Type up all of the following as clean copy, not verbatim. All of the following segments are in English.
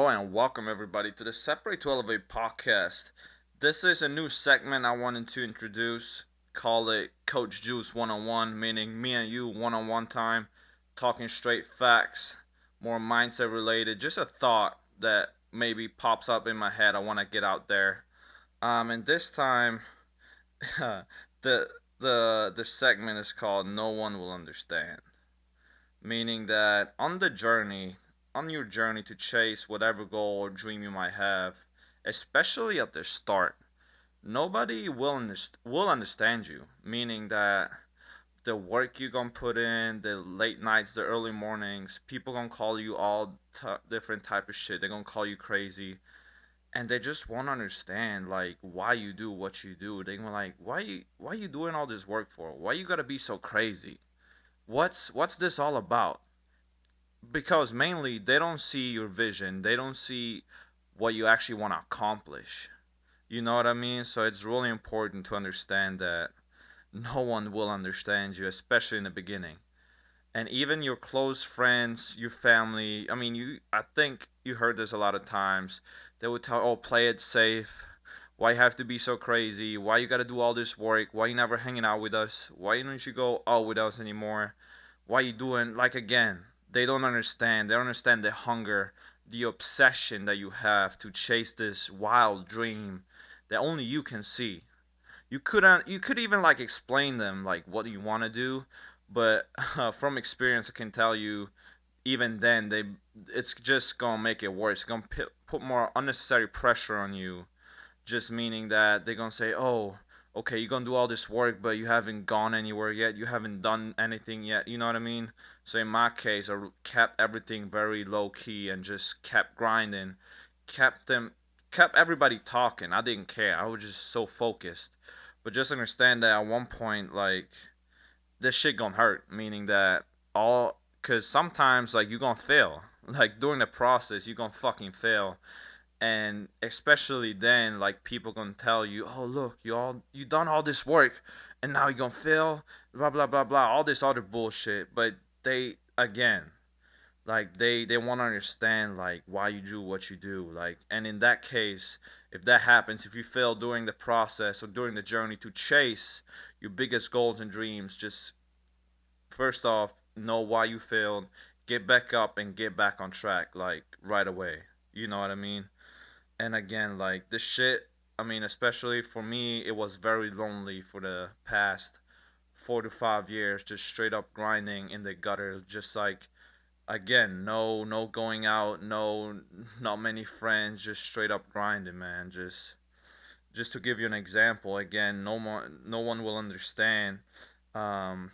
Hello and welcome everybody to the Separate to Elevate podcast. This is a new segment I wanted to introduce. Call it Coach Juice 101, meaning me and you one on one time, talking straight facts, more mindset related, just a thought that maybe pops up in my head I want to get out there. And this time the the segment is called No One Will Understand, meaning that on your journey to chase whatever goal or dream you might have, especially at the start, nobody will understand you. Meaning that the work you gonna put in, the late nights, the early mornings, people gonna call you all different type of shit. They're gonna call you crazy, and they just won't understand like why you do what you do. They gonna like why you doing all this work for? Why you gotta be so crazy? What's this all about? Because mainly they don't see your vision, they don't see what you actually want to accomplish. You know what I mean? So it's really important to understand that no one will understand you, especially in the beginning. And even your close friends, your family, I mean, I think you heard this a lot of times. They would tell, "Oh, play it safe. Why you have to be so crazy? Why you got to do all this work? Why you never hanging out with us? Why don't you go out with us anymore? Why you doing like again?" They don't understand. They don't understand the hunger, the obsession that you have to chase this wild dream that only you can see. You could even like explain them like what you want to do, but from experience I can tell you even then they it's just gonna make it worse. It's gonna put more unnecessary pressure on you, just meaning that they're gonna say, "Oh, okay, you're gonna do all this work, but you haven't gone anywhere yet. You haven't done anything yet." You know what I mean? So in my case, I kept everything very low key and just kept grinding, kept them, kept everybody talking. I didn't care. I was just so focused. But just understand that at one point, like this shit gonna hurt. Meaning that cause sometimes like you gonna fail. Like during the process, you gonna fucking fail, and especially then like people gonna tell you, "Oh look, you done all this work and now you gonna fail, blah blah blah blah," all this other bullshit. But they again, like they want to understand like why you do what you do, like. And in that case, if that happens, if you fail during the process or during the journey to chase your biggest goals and dreams, just first off know why you failed, get back up and get back on track like right away. You know what I mean? And again, like this shit, I mean, especially for me, it was very lonely for the past 4 to 5 years, just straight up grinding in the gutter, just like again, no going out, no not many friends, just straight up grinding, man. Just to give you an example, again, no one will understand. Um,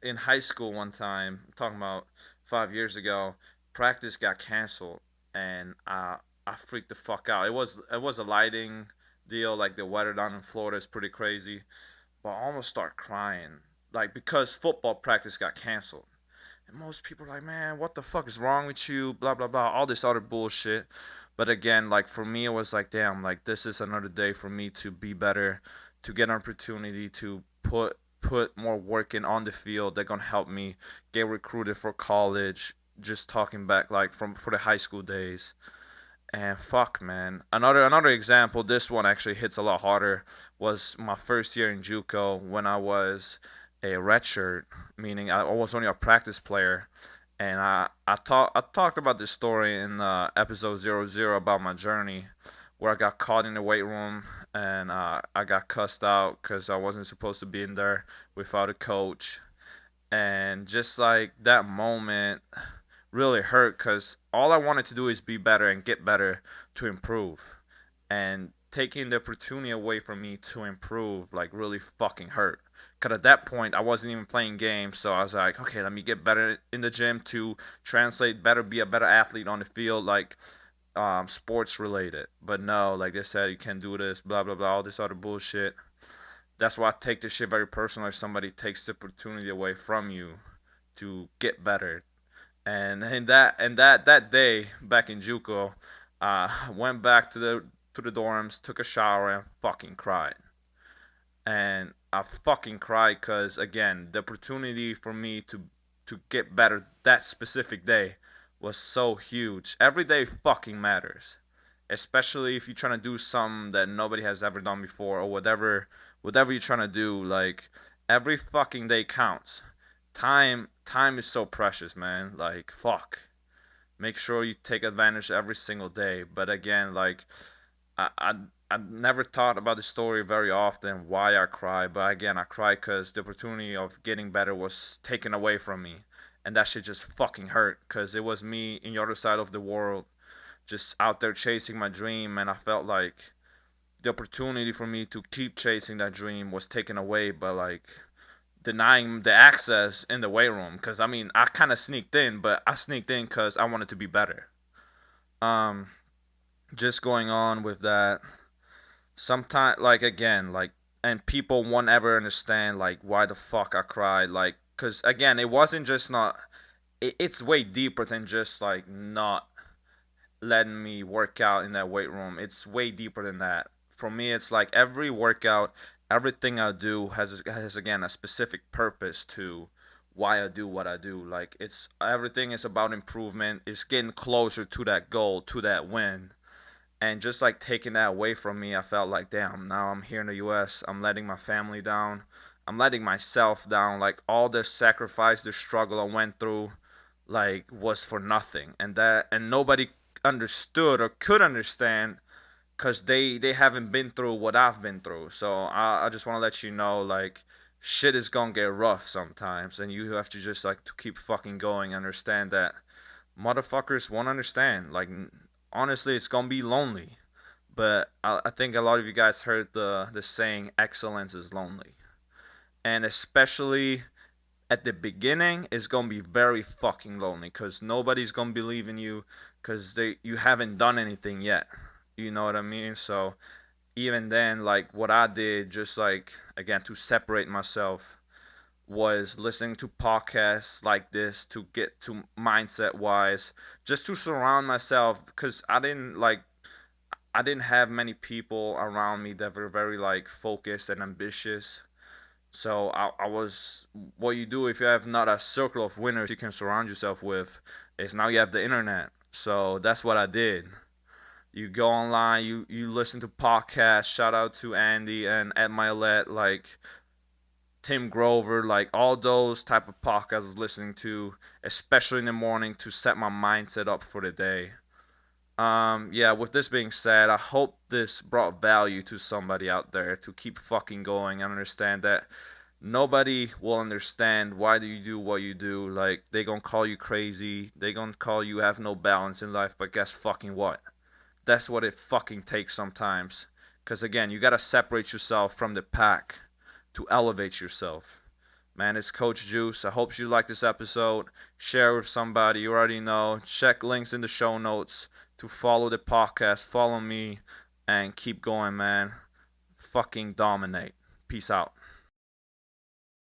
in high school one time, talking about 5 years ago, practice got canceled, and I freaked the fuck out. It was a lighting deal, like the weather down in Florida is pretty crazy, but I almost start crying, like because football practice got canceled. And most people are like, "Man, what the fuck is wrong with you?" Blah blah blah, all this other bullshit. But again, like for me, it was like, damn, like this is another day for me to be better, to get an opportunity to put more work in on the field. They're gonna help me get recruited for college. Just talking back like from for the high school days. And fuck, man. Another example. This one actually hits a lot harder. Was my first year in JUCO when I was a redshirt, meaning I was only a practice player. And I talked about this story in episode 00 about my journey, where I got caught in the weight room and I got cussed out because I wasn't supposed to be in there without a coach. And just like that moment really hurt because all I wanted to do is be better and get better to improve. And taking the opportunity away from me to improve like really fucking hurt. Cause at that point I wasn't even playing games, so I was like, okay, let me get better in the gym to translate better, be a better athlete on the field, like sports related. But no, like they said, you can't do this, blah blah blah, all this other bullshit. That's why I take this shit very personal. If somebody takes the opportunity away from you to get better, and that day back in JUCO, went back to the dorms, took a shower, and fucking cried. And I fucking cried because again, the opportunity for me to get better that specific day was so huge. Every day fucking matters, especially if you're trying to do something that nobody has ever done before, or whatever you're trying to do. Like, every fucking day counts. Time is so precious, man. Like, fuck. Make sure you take advantage every single day. But again, like, I I I never thought about the story very often, why I cry. But again, I cry because the opportunity of getting better was taken away from me, and that shit just fucking hurt. Because it was me in the other side of the world, just out there chasing my dream, and I felt like the opportunity for me to keep chasing that dream was taken away by, like, denying the access in the weight room. Because I mean, I kind of sneaked in, but I sneaked in because I wanted to be better. Um, just going on with that. Sometimes, like, again, like, and people won't ever understand like why the fuck I cried. Like, cause again, it wasn't just not. It's way deeper than just like not letting me work out in that weight room. It's way deeper than that. For me, it's like every workout, everything I do has again a specific purpose to why I do what I do. Like, it's everything is about improvement. It's getting closer to that goal, to that win. And just like taking that away from me, I felt like, damn, now I'm here in the US. I'm letting my family down. I'm letting myself down. Like, all the sacrifice, the struggle I went through, like, was for nothing. And nobody understood or could understand because they haven't been through what I've been through. So I just want to let you know, like, shit is gonna get rough sometimes, and you have to just like to keep fucking going. Understand that motherfuckers won't understand. Like, honestly, it's gonna be lonely. But I think a lot of you guys heard the saying, "Excellence is lonely," and especially at the beginning, it's gonna be very fucking lonely because nobody's gonna believe in you because they you haven't done anything yet. You know what I mean? So even then, like, what I did, just like, again, to separate myself, was listening to podcasts like this to get to mindset wise, just to surround myself, because I didn't have many people around me that were very like focused and ambitious. So I was, what you do if you have not a circle of winners you can surround yourself with, is now you have the internet. So that's what I did. You go online, you listen to podcasts. Shout out to Andy and Ed Milet, like Tim Grover, like all those type of podcasts I was listening to, especially in the morning, to set my mindset up for the day. Yeah, with this being said, I hope this brought value to somebody out there to keep fucking going and understand that nobody will understand why do you do what you do. Like, they gonna call you crazy, they gonna call you have no balance in life, but guess fucking what? That's what it fucking takes sometimes. Cause again, you gotta separate yourself from the pack to elevate yourself. Man, it's Coach Juice. I hope you like this episode. Share with somebody you already know. Check links in the show notes to follow the podcast. Follow me and keep going, man. Fucking dominate. Peace out.